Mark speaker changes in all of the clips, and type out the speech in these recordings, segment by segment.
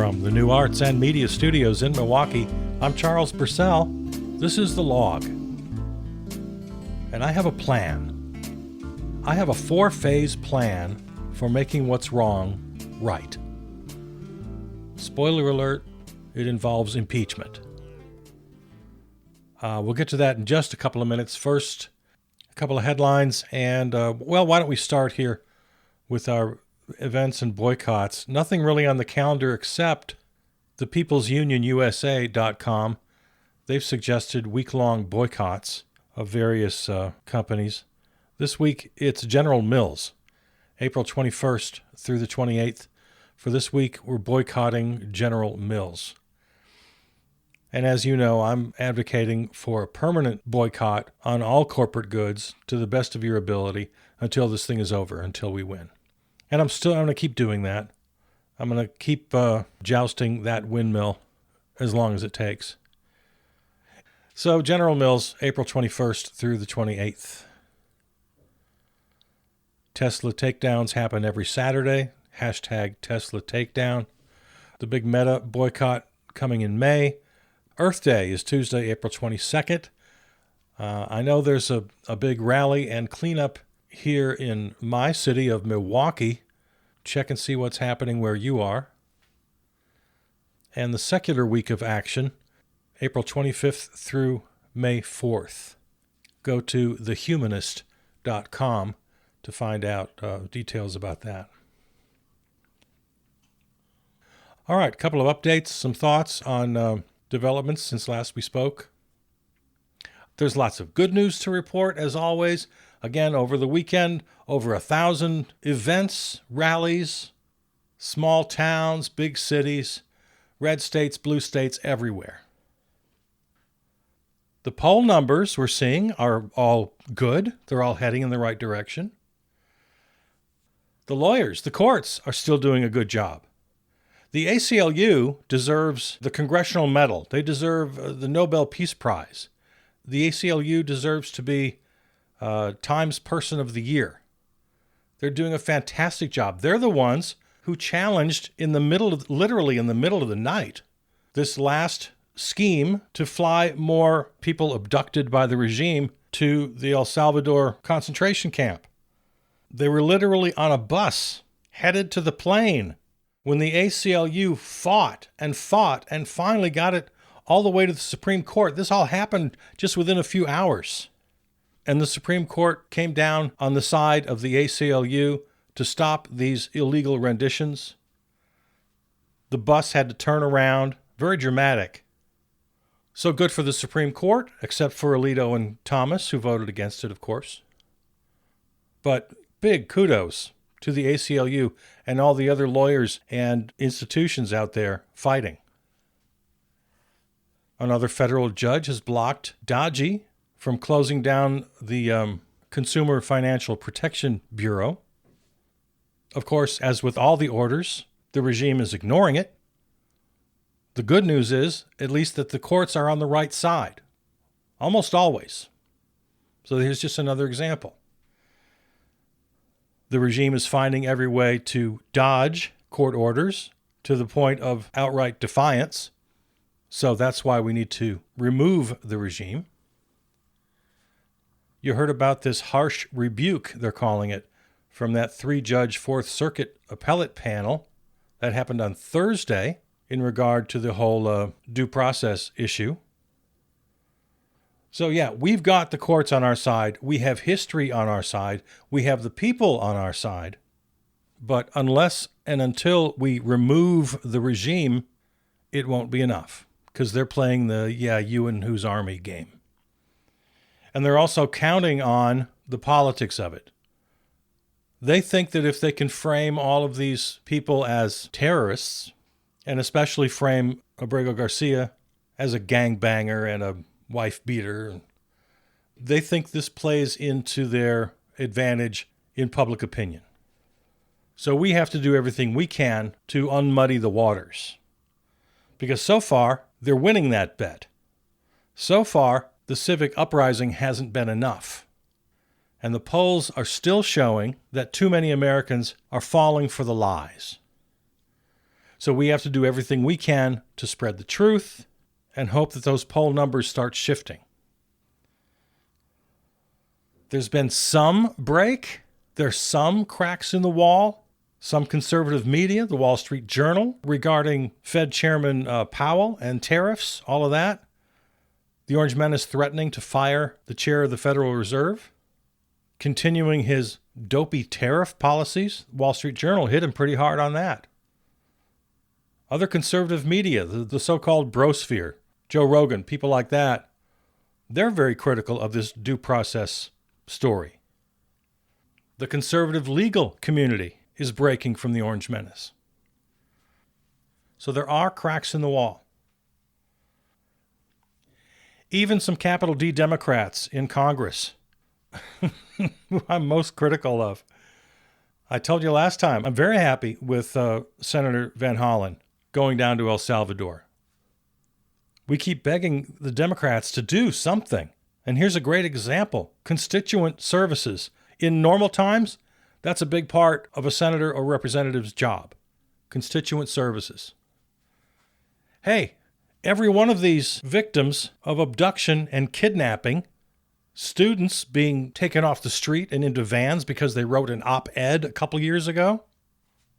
Speaker 1: From the New Arts and Media Studios in Milwaukee, I'm Charles Purcell. This is The Log. And I have a plan. I have a 4-phase plan for making what's wrong right. Spoiler alert, it involves impeachment. We'll get to that in just a couple of minutes. First, a couple of headlines, and why don't we start here with our events and boycotts. Nothing really on the calendar except the peoplesunionusa.com. They've suggested week-long boycotts of various companies. This week, it's General Mills, April 21st through the 28th. For this week, we're boycotting General Mills. And as you know, I'm advocating for a permanent boycott on all corporate goods to the best of your ability until this thing is over, until we win. And I'm going to keep doing that. I'm going to keep jousting that windmill as long as it takes. So General Mills, April 21st through the 28th. Tesla takedowns happen every Saturday. Hashtag Tesla takedown. The big Meta boycott coming in May. Earth Day is Tuesday, April 22nd. I know there's a big rally and cleanup here in my city of Milwaukee. Check and see what's happening where you are. And the secular week of action, April 25th through May 4th. Go to thehumanist.com to find out details about that. All right, a couple of updates, some thoughts on developments since last we spoke. There's lots of good news to report, as always. Again, over the weekend, over 1,000 events, rallies, small towns, big cities, red states, blue states, everywhere. The poll numbers we're seeing are all good. They're all heading in the right direction. The lawyers, the courts, are still doing a good job. The ACLU deserves the Congressional Medal. They deserve the Nobel Peace Prize. The ACLU deserves to be Times Person of the Year. They're doing a fantastic job. They're the ones who challenged literally in the middle of the night, this last scheme to fly more people abducted by the regime to the El Salvador concentration camp. They were literally on a bus headed to the plane when the ACLU fought and finally got it all the way to the Supreme Court. This all happened just within a few hours. And the Supreme Court came down on the side of the ACLU to stop these illegal renditions. The bus had to turn around. Very dramatic. So good for the Supreme Court, except for Alito and Thomas, who voted against it, of course. But big kudos to the ACLU and all the other lawyers and institutions out there fighting. Another federal judge has blocked DOGE from closing down the Consumer Financial Protection Bureau. Of course, as with all the orders, the regime is ignoring it. The good news is, at least, that the courts are on the right side. Almost always. So here's just another example. The regime is finding every way to dodge court orders to the point of outright defiance. So that's why we need to remove the regime. You heard about this harsh rebuke, they're calling it, from that 3-judge Fourth Circuit appellate panel that happened on Thursday in regard to the whole due process issue. So yeah, we've got the courts on our side. We have history on our side. We have the people on our side. But unless and until we remove the regime, it won't be enough, because they're playing the you and whose army game. And they're also counting on the politics of it. They think that if they can frame all of these people as terrorists, and especially frame Abrego Garcia as a gangbanger and a wife beater, they think this plays into their advantage in public opinion. So we have to do everything we can to unmuddy the waters. Because so far, they're winning that bet. So far, the civic uprising hasn't been enough. And the polls are still showing that too many Americans are falling for the lies. So we have to do everything we can to spread the truth and hope that those poll numbers start shifting. There's been some break. There's some cracks in the wall. Some conservative media, the Wall Street Journal, regarding Fed Chairman Powell and tariffs, all of that. The Orange Menace threatening to fire the chair of the Federal Reserve. Continuing his dopey tariff policies. Wall Street Journal hit him pretty hard on that. Other conservative media, the so-called brosphere, Joe Rogan, people like that, they're very critical of this due process story. The conservative legal community is breaking from the Orange Menace. So there are cracks in the wall. Even some capital D Democrats in Congress, who I'm most critical of. I told you last time, I'm very happy with Senator Van Hollen going down to El Salvador. We keep begging the Democrats to do something. And here's a great example. Constituent services. In normal times, that's a big part of a senator or representative's job. Constituent services. Hey, every one of these victims of abduction and kidnapping, students being taken off the street and into vans because they wrote an op-ed a couple years ago,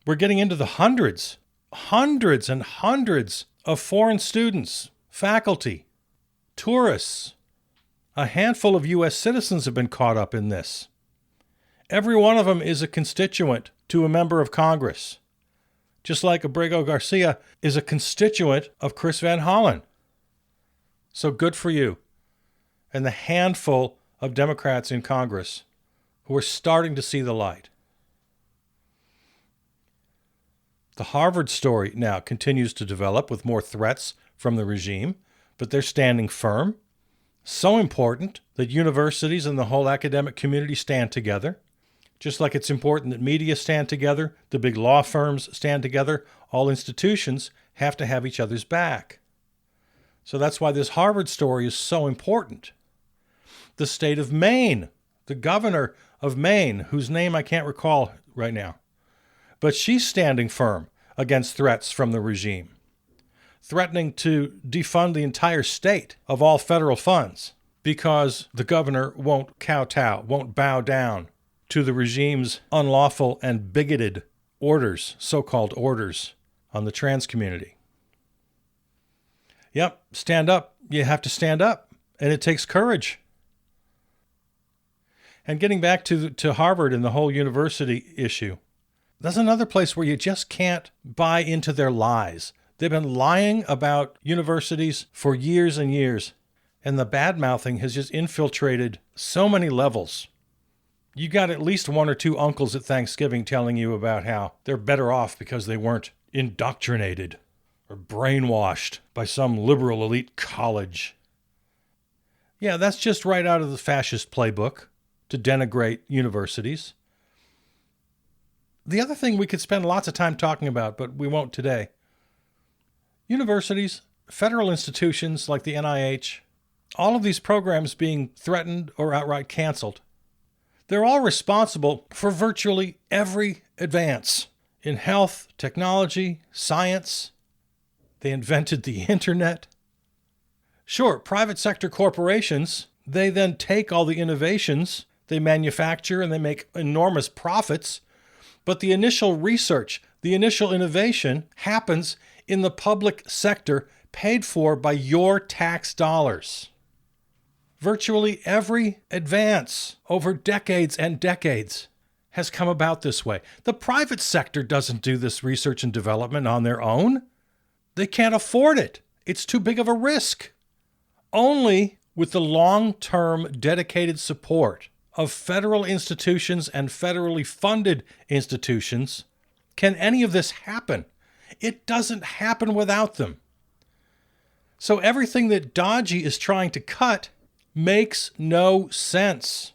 Speaker 1: we're getting into the hundreds and hundreds of foreign students, faculty, tourists. A handful of U.S. citizens have been caught up in this. Every one of them is a constituent to a member of Congress, just like Abrego Garcia is a constituent of Chris Van Hollen. So good for you. And the handful of Democrats in Congress who are starting to see the light. The Harvard story now continues to develop with more threats from the regime, but they're standing firm. So important that universities and the whole academic community stand together. Just like it's important that media stand together, the big law firms stand together, all institutions have to have each other's back. So that's why this Harvard story is so important. The state of Maine, the governor of Maine, whose name I can't recall right now, but she's standing firm against threats from the regime, threatening to defund the entire state of all federal funds because the governor won't kowtow, won't bow down to the regime's unlawful and bigoted orders, so-called orders, on the trans community. Yep, stand up. You have to stand up, and it takes courage. And getting back to Harvard and the whole university issue, that's another place where you just can't buy into their lies. They've been lying about universities for years and years, and the bad-mouthing has just infiltrated so many levels. You got at least one or two uncles at Thanksgiving telling you about how they're better off because they weren't indoctrinated or brainwashed by some liberal elite college. Yeah, that's just right out of the fascist playbook to denigrate universities. The other thing we could spend lots of time talking about, but we won't today. Universities, federal institutions like the NIH, all of these programs being threatened or outright canceled. They're all responsible for virtually every advance in health, technology, science. They invented the internet. Sure, private sector corporations, they then take all the innovations, they manufacture and they make enormous profits, but the initial research, the initial innovation happens in the public sector paid for by your tax dollars. Virtually every advance over decades and decades has come about this way. The private sector doesn't do this research and development on their own. They can't afford it. It's too big of a risk. Only with the long-term dedicated support of federal institutions and federally funded institutions can any of this happen. It doesn't happen without them. So everything that Dodgy is trying to cut makes no sense.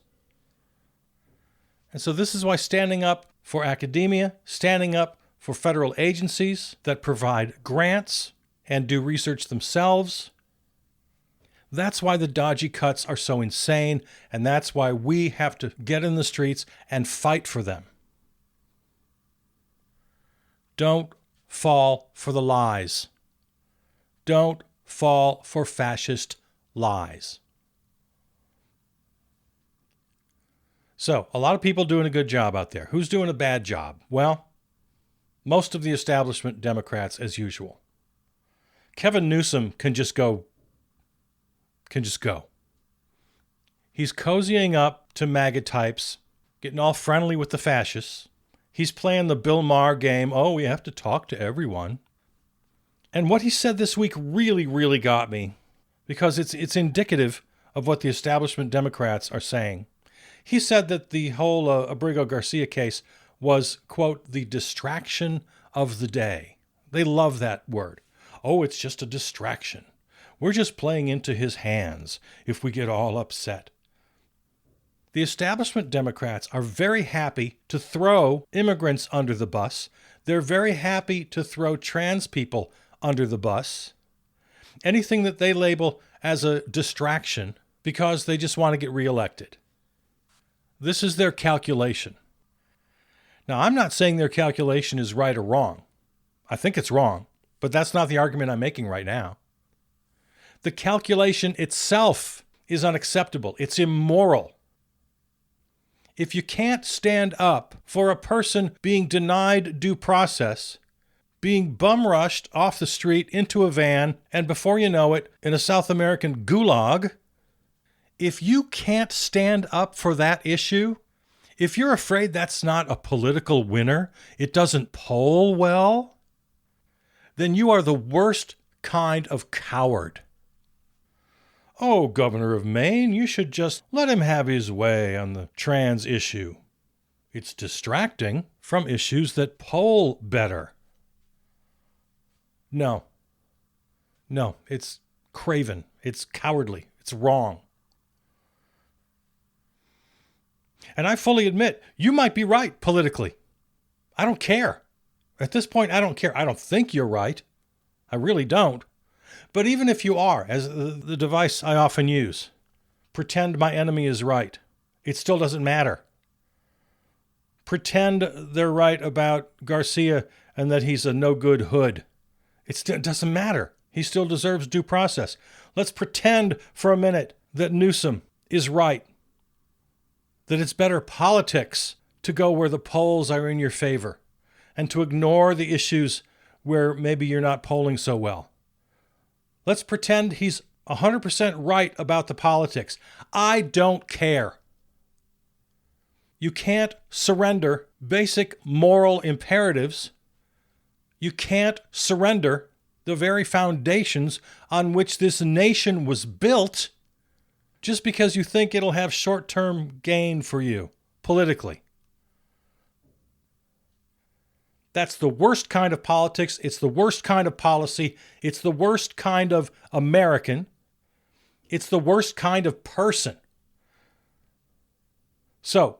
Speaker 1: And so this is why standing up for academia, standing up for federal agencies that provide grants and do research themselves, that's why the Dodgy cuts are so insane, and that's why we have to get in the streets and fight for them. Don't fall for the lies. Don't fall for fascist lies. So, a lot of people doing a good job out there. Who's doing a bad job? Well, most of the establishment Democrats, as usual. Kevin Newsom can just go. He's cozying up to MAGA types, getting all friendly with the fascists. He's playing the Bill Maher game. Oh, we have to talk to everyone. And what he said this week really, really got me, because it's indicative of what the establishment Democrats are saying. He said that the whole Abrigo Garcia case was, quote, the distraction of the day. They love that word. Oh, it's just a distraction. We're just playing into his hands if we get all upset. The establishment Democrats are very happy to throw immigrants under the bus. They're very happy to throw trans people under the bus. Anything that they label as a distraction because they just want to get reelected. This is their calculation. Now, I'm not saying their calculation is right or wrong. I think it's wrong, but that's not the argument I'm making right now. The calculation itself is unacceptable. It's immoral. If you can't stand up for a person being denied due process, being bum rushed off the street into a van, and before you know it, in a South American gulag, if you can't stand up for that issue, if you're afraid that's not a political winner, it doesn't poll well, then you are the worst kind of coward. Oh, Governor of Maine, you should just let him have his way on the trans issue. It's distracting from issues that poll better. No, it's craven. It's cowardly. It's wrong. And I fully admit, you might be right politically. I don't care. At this point, I don't care. I don't think you're right. I really don't. But even if you are, as the device I often use, pretend my enemy is right. It still doesn't matter. Pretend they're right about Garcia and that he's a no-good hood. It doesn't matter. He still deserves due process. Let's pretend for a minute that Newsom is right. That it's better politics to go where the polls are in your favor and to ignore the issues where maybe you're not polling so well. Let's pretend he's 100% right about the politics. I don't care. You can't surrender basic moral imperatives. You can't surrender the very foundations on which this nation was built just because you think it'll have short-term gain for you politically. That's the worst kind of politics. It's the worst kind of policy. It's the worst kind of American. It's the worst kind of person. So,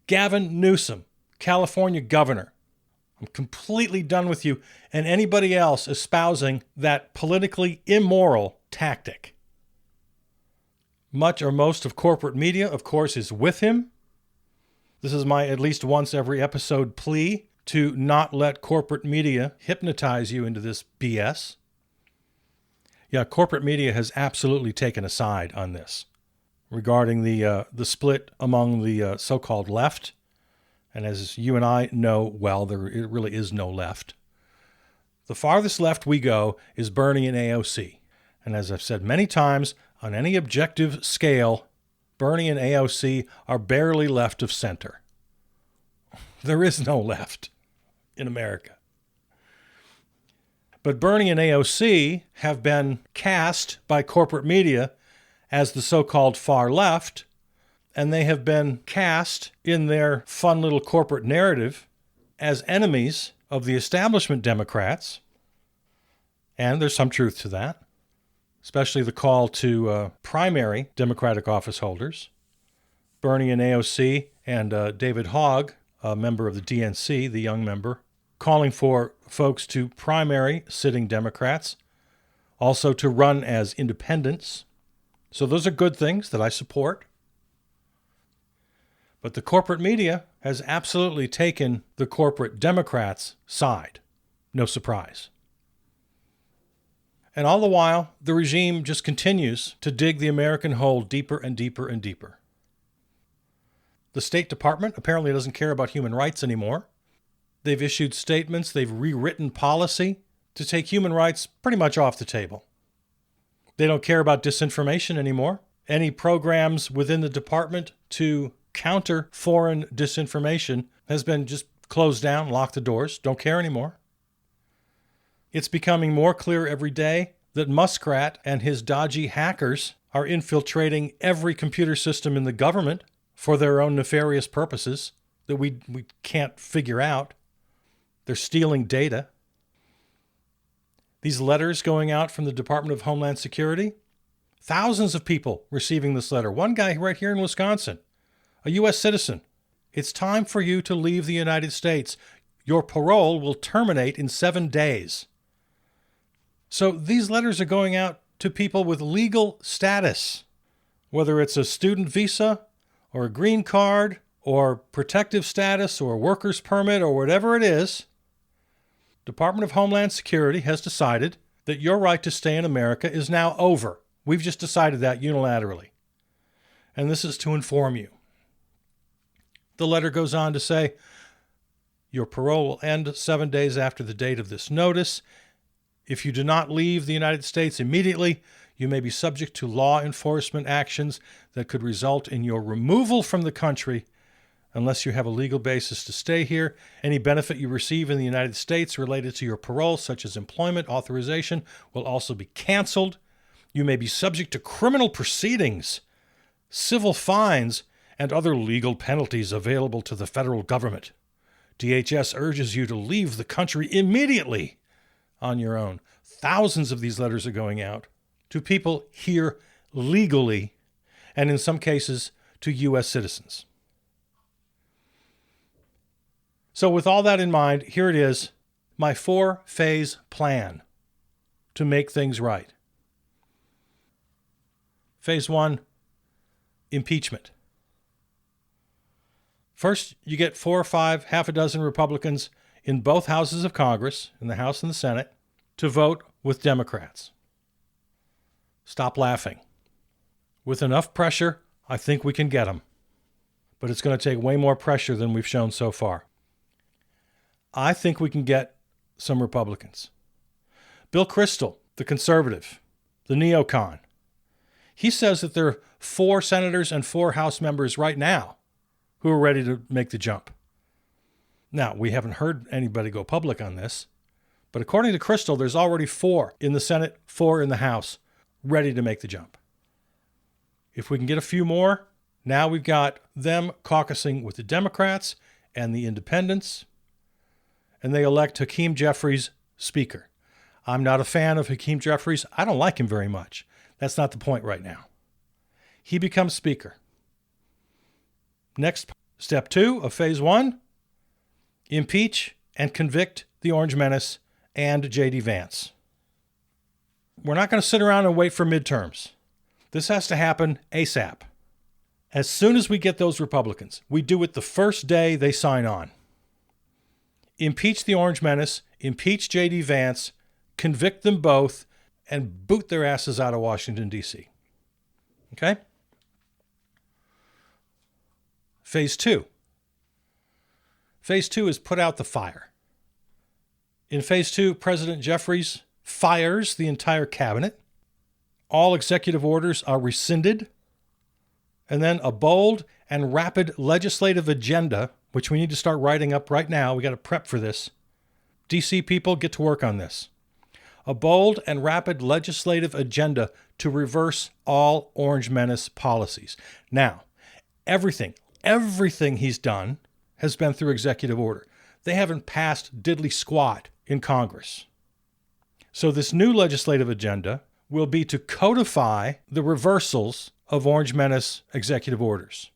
Speaker 1: Gavin Newsom, California governor, I'm completely done with you and anybody else espousing that politically immoral tactic. Much or most of corporate media, of course, is with him. This is my at least once every episode plea to not let corporate media hypnotize you into this BS. Yeah, corporate media has absolutely taken a side on this regarding the split among the so-called left. And as you and I know well, there really is no left. The farthest left we go is Bernie and AOC. And as I've said many times, on any objective scale, Bernie and AOC are barely left of center. There is no left in America. But Bernie and AOC have been cast by corporate media as the so-called far left, and they have been cast in their fun little corporate narrative as enemies of the establishment Democrats. And there's some truth to that, especially the call to primary Democratic office holders. Bernie and AOC and David Hogg, a member of the DNC, the young member, calling for folks to primary sitting Democrats, also to run as independents. So those are good things that I support. But the corporate media has absolutely taken the corporate Democrats' side. No surprise. And all the while, the regime just continues to dig the American hole deeper and deeper and deeper. The State Department apparently doesn't care about human rights anymore. They've issued statements, they've rewritten policy to take human rights pretty much off the table. They don't care about disinformation anymore. Any programs within the department to counter foreign disinformation has been just closed down, locked the doors, don't care anymore. It's becoming more clear every day that Muskrat and his dodgy hackers are infiltrating every computer system in the government for their own nefarious purposes that we can't figure out. They're stealing data. These letters going out from the Department of Homeland Security, thousands of people receiving this letter. One guy right here in Wisconsin, a U.S. citizen. It's time for you to leave the United States. Your parole will terminate in 7 days. So these letters are going out to people with legal status, whether it's a student visa or a green card or protective status or a worker's permit or whatever it is. Department of Homeland Security has decided that your right to stay in America is now over. We've just decided that unilaterally. And this is to inform you. The letter goes on to say, your parole will end 7 days after the date of this notice. If you do not leave the United States immediately, you may be subject to law enforcement actions that could result in your removal from the country unless you have a legal basis to stay here. Any benefit you receive in the United States related to your parole, such as employment authorization, will also be canceled. You may be subject to criminal proceedings, civil fines, and other legal penalties available to the federal government. DHS urges you to leave the country immediately on your own. Thousands of these letters are going out to people here legally, and in some cases to U.S. citizens. So with all that in mind, here it is, my 4-phase plan to make things right. Phase 1, impeachment. First, you get 4 or 5, half a dozen Republicans in both houses of Congress, in the House and the Senate, to vote with Democrats. Stop laughing. With enough pressure, I think we can get them. But it's going to take way more pressure than we've shown so far. I think we can get some Republicans. Bill Kristol, the conservative, the neocon, he says that there are 4 senators and 4 House members right now who are ready to make the jump. Now, we haven't heard anybody go public on this, but according to Kristol, there's already 4 in the Senate, 4 in the House, ready to make the jump. If we can get a few more, now we've got them caucusing with the Democrats and the independents, and they elect Hakeem Jeffries Speaker. I'm not a fan of Hakeem Jeffries. I don't like him very much. That's not the point right now. He becomes Speaker. Next, step 2 of phase 1, impeach and convict the Orange Menace and J.D. Vance. We're not going to sit around and wait for midterms. This has to happen ASAP. As soon as we get those Republicans, we do it the first day they sign on. Impeach the Orange Menace, impeach J.D. Vance, convict them both, and boot their asses out of Washington, D.C. Okay? Phase 2. Phase 2 is put out the fire. In Phase 2, President Jeffries fires the entire cabinet. All executive orders are rescinded. And then a bold and rapid legislative agenda, which we need to start writing up right now. We got to prep for this. D.C. people, get to work on this. A bold and rapid legislative agenda to reverse all Orange Menace policies. Now, everything he's done has been through executive order. They haven't passed diddly squat in Congress. So this new legislative agenda will be to codify the reversals of Orange Menace executive orders.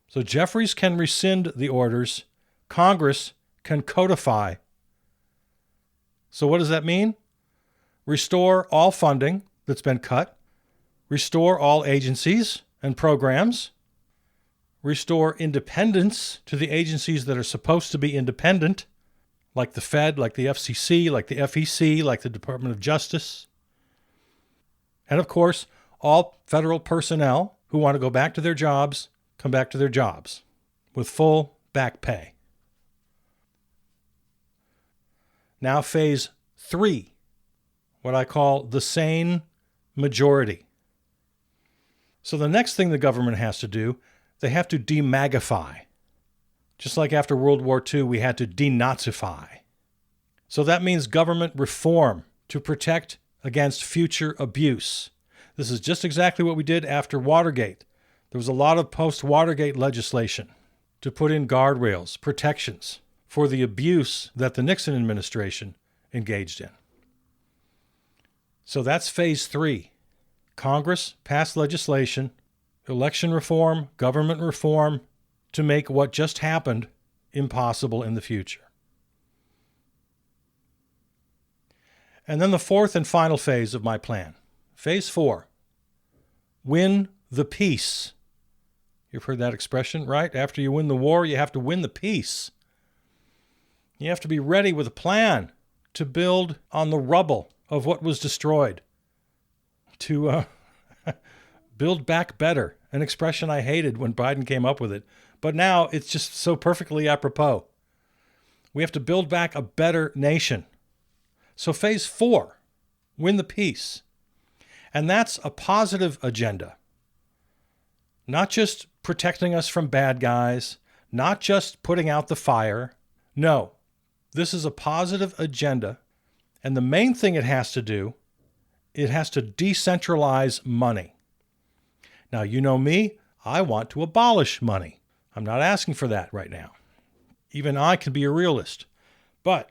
Speaker 1: So Jeffries can rescind the orders. Congress can codify. So what does that mean? Restore all funding that's been cut. Restore all agencies and programs. Restore independence to the agencies that are supposed to be independent, like the Fed, like the FCC, like the FEC, like the Department of Justice. And of course, all federal personnel who want to go back to their jobs, come back to their jobs with full back pay. Now phase 3, what I call the sane majority. So the next thing the government has to do, they have to demagify. Just like after World War II, we had to denazify. So that means government reform to protect against future abuse. This is just exactly what we did after Watergate. There was a lot of post-Watergate legislation to put in guardrails, protections for the abuse that the Nixon administration engaged in. So that's phase 3. Congress passed legislation, election reform, government reform, to make what just happened impossible in the future. And then the fourth and final phase of my plan, phase 4, win the peace. You've heard that expression, right? After you win the war, you have to win the peace. You have to be ready with a plan to build on the rubble of what was destroyed, to build back better, an expression I hated when Biden came up with it. But now it's just so perfectly apropos. We have to build back a better nation. So phase 4, win the peace. And that's a positive agenda. Not just protecting us from bad guys, not just putting out the fire. No, this is a positive agenda. And the main thing it has to do, it has to decentralize money. Now, you know me, I want to abolish money. I'm not asking for that right now. Even I can be a realist. But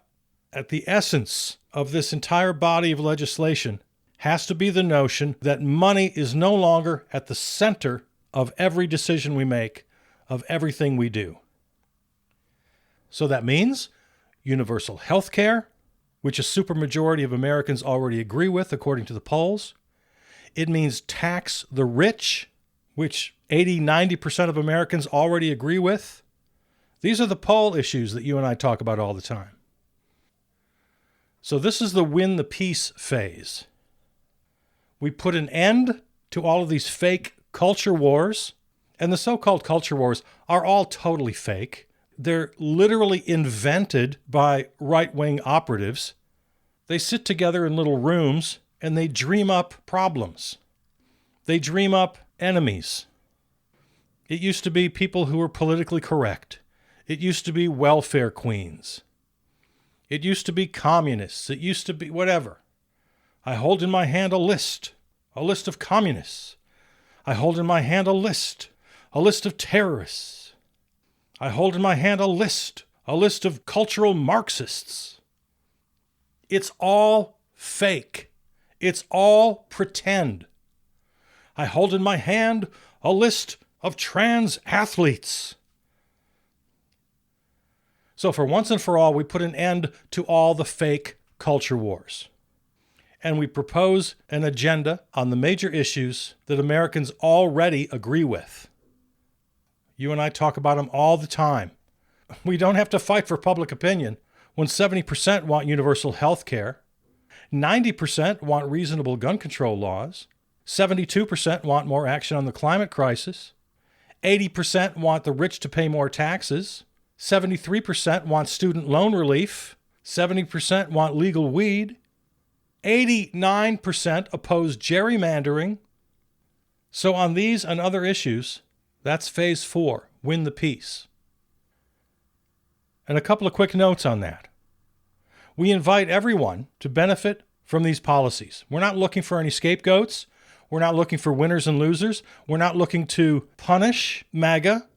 Speaker 1: at the essence of this entire body of legislation has to be the notion that money is no longer at the center of every decision we make, of everything we do. So that means universal health care, which a supermajority of Americans already agree with, according to the polls. It means tax the rich, which 80-90% of Americans already agree with. These are the poll issues that you and I talk about all the time. So this is the win the peace phase. We put an end to all of these fake culture wars, and the so-called culture wars are all totally fake. They're literally invented by right-wing operatives. They sit together in little rooms and they dream up problems. They dream up enemies. It used to be people who were politically correct. It used to be welfare queens. It used to be communists. It used to be whatever. I hold in my hand a list of communists. I hold in my hand a list of terrorists. I hold in my hand a list of cultural Marxists. It's all fake. It's all pretend. I hold in my hand a list of trans athletes. So for once and for all, we put an end to all the fake culture wars. And we propose an agenda on the major issues that Americans already agree with. You and I talk about them all the time. We don't have to fight for public opinion when 70% want universal health care, 90% want reasonable gun control laws, 72% want more action on the climate crisis, 80% want the rich to pay more taxes, 73% want student loan relief, 70% want legal weed, 89% oppose gerrymandering. So on these and other issues, that's phase 4, win the peace. And a couple of quick notes on that. We invite everyone to benefit from these policies. We're not looking for any scapegoats. We're not looking for winners and losers. We're not looking to punish MAGA.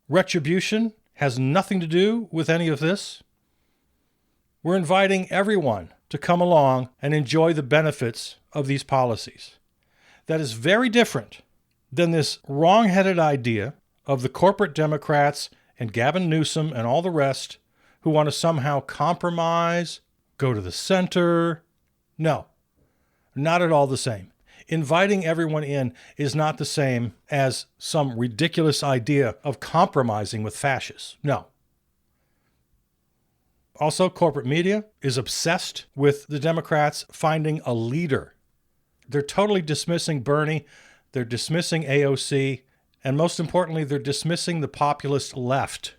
Speaker 1: Retribution has nothing to do with any of this. We're inviting everyone to come along and enjoy the benefits of these policies. That is very different than this wrong-headed idea of the corporate Democrats and Gavin Newsom and all the rest who want to somehow compromise, go to the center. No, not at all the same. Inviting everyone in is not the same as some ridiculous idea of compromising with fascists. No. Also, corporate media is obsessed with the Democrats finding a leader. They're totally dismissing Bernie. They're dismissing AOC. And most importantly, they're dismissing the populist left.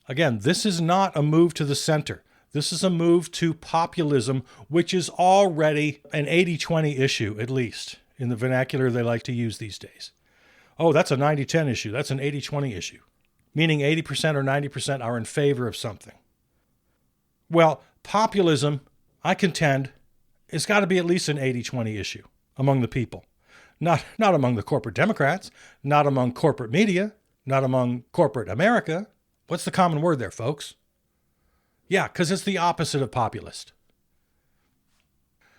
Speaker 1: Again, this is not a move to the center. This is a move to populism, which is already an 80-20 issue, at least, in the vernacular they like to use these days. Oh, that's a 90-10 issue. That's an 80-20 issue, meaning 80% or 90% are in favor of something. Well, populism, I contend, has got to be at least an 80-20 issue among the people. Not among the corporate Democrats, not among corporate media, not among corporate America. What's the common word there, folks? Yeah, because it's the opposite of populist.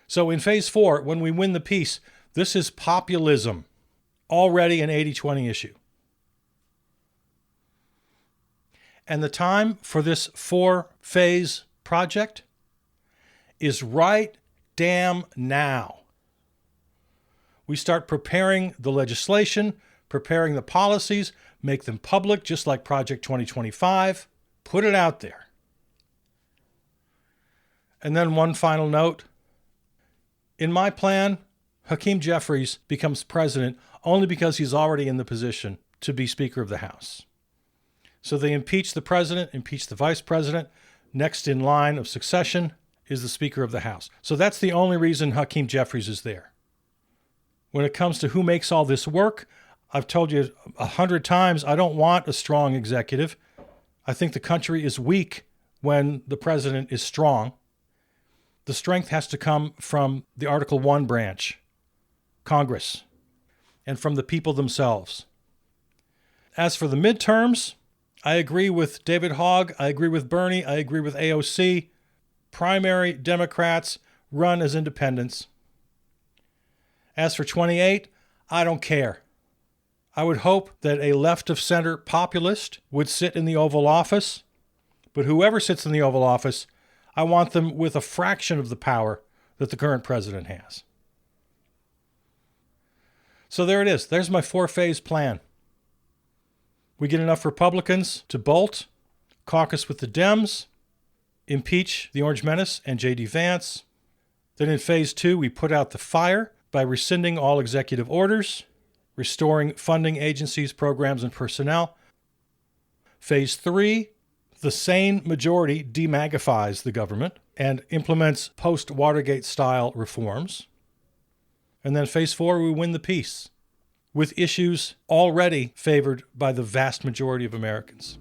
Speaker 1: So in phase 4, when we win the peace, this is populism, already an 80-20 issue. And the time for this 4-phase project is right damn now. We start preparing the legislation, preparing the policies, make them public, just like Project 2025. Put it out there. And then one final note. In my plan, Hakeem Jeffries becomes president only because he's already in the position to be Speaker of the House. So they impeach the president, impeach the vice president. Next in line of succession is the Speaker of the House. So that's the only reason Hakeem Jeffries is there. When it comes to who makes all this work, I've told you 100 times, I don't want a strong executive. I think the country is weak when the president is strong. The strength has to come from the Article 1 branch, Congress, and from the people themselves. As for the midterms, I agree with David Hogg, I agree with Bernie, I agree with AOC. Primary Democrats run as independents. As for 28, I don't care. I would hope that a left-of-center populist would sit in the Oval Office, but whoever sits in the Oval Office, I want them with a fraction of the power that the current president has. So there it is. There's my 4-phase plan. We get enough Republicans to bolt, caucus with the Dems, impeach the Orange Menace and J.D. Vance. Then in phase 2, we put out the fire by rescinding all executive orders, restoring funding agencies, programs, and personnel. Phase 3, the sane majority demagifies the government and implements post-Watergate-style reforms. And then phase 4, we win the peace with issues already favored by the vast majority of Americans.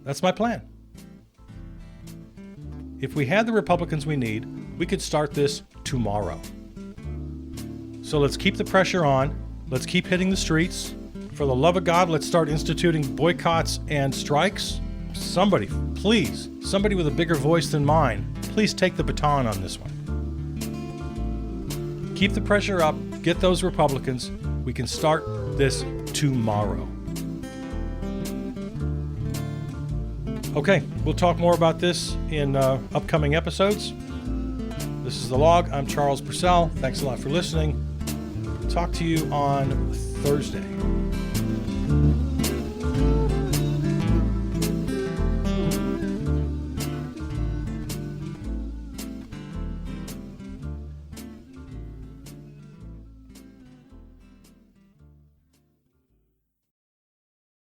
Speaker 1: That's my plan. If we had the Republicans we need, we could start this tomorrow. So let's keep the pressure on. Let's keep hitting the streets. For the love of God, let's start instituting boycotts and strikes. Somebody, please, somebody with a bigger voice than mine, please take the baton on this one. Keep the pressure up. Get those Republicans. We can start this tomorrow. Okay, we'll talk more about this in upcoming episodes. This is The Log. I'm Charles Purcell. Thanks a lot for listening. Talk to you on Thursday.